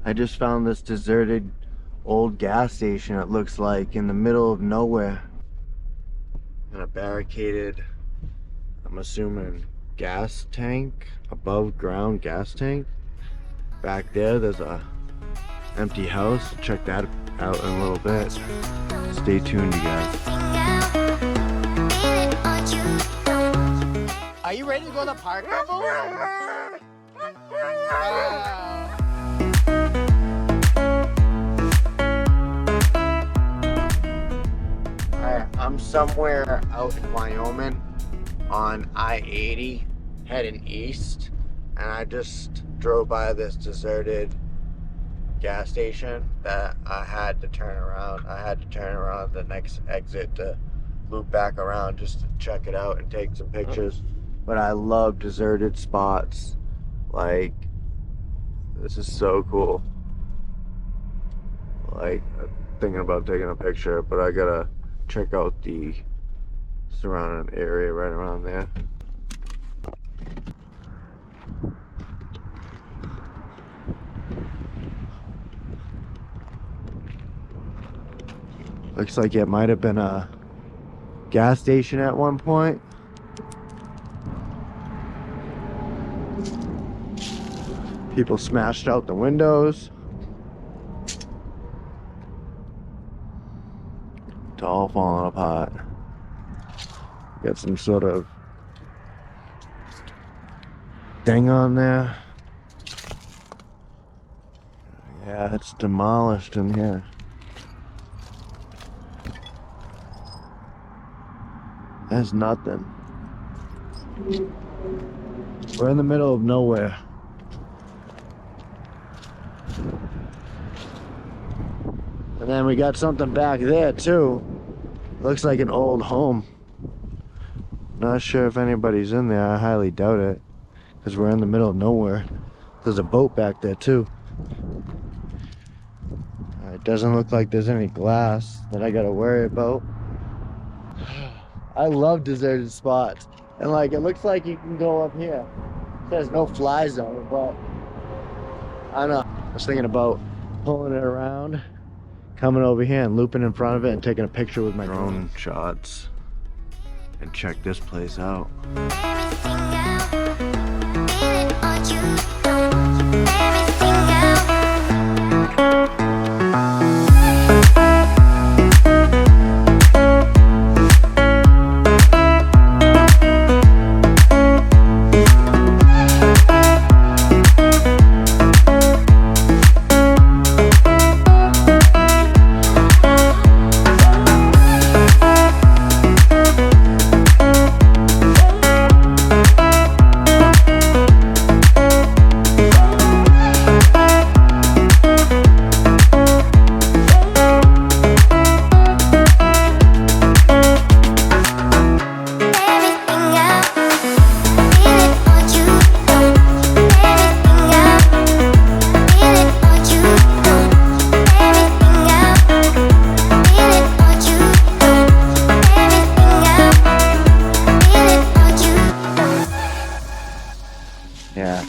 I just found this deserted old gas station, it looks like, in the middle of nowhere. And a barricaded, I'm assuming, gas tank, above ground gas tank. Back there's a empty house. Check that out in a little bit. Stay tuned, you guys. Are you ready to go to the park, Bubble? I'm somewhere out in Wyoming on I-80 heading east, and I just drove by this deserted gas station that I had to turn around. I had to turn around the next exit to loop back around just to check it out and take some pictures. But I love deserted spots. Like, this is so cool. Like, I'm thinking about taking a picture, but I gotta check out the surrounding area right around there. Looks like it might have been a gas station at one point. People smashed out the windows. It's all falling apart. Got some sort of thing on there. Yeah, it's demolished in here. There's nothing. We're in the middle of nowhere. And then we got something back there too. Looks like an old home. Not sure if anybody's in there. I highly doubt it, because we're in the middle of nowhere. There's a boat back there too. It doesn't look like there's any glass that I gotta worry about. I love deserted spots. And like, it looks like you can go up here. It says no fly zone, but I don't know. I was thinking about pulling it around, coming over here and looping in front of it and taking a picture with my drone shots. And check this place out. Yeah,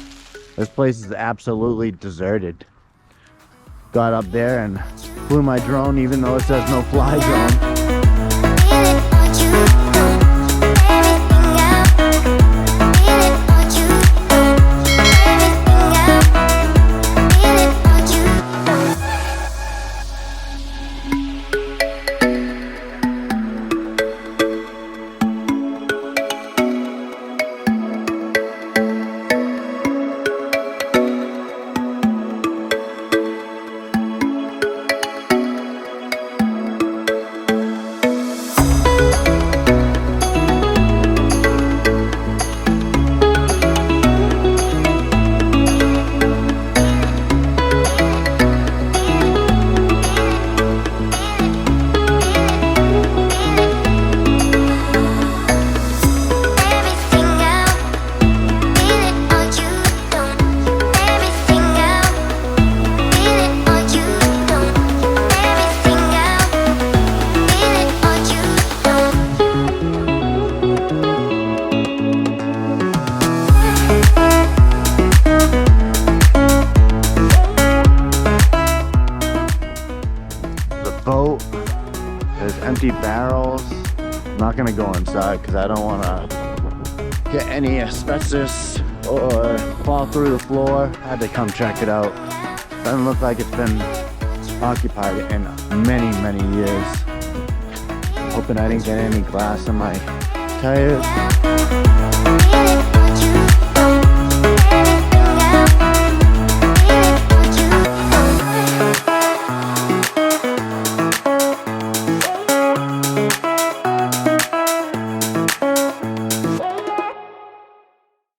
this place is absolutely deserted. Got up there and flew my drone even though it says no fly zone. empty barrels. I'm not gonna go inside because I don't want to get any asbestos or fall through the floor. I had to come check it out. Doesn't look like it's been occupied in many years. Hoping I didn't get any glass in my tires.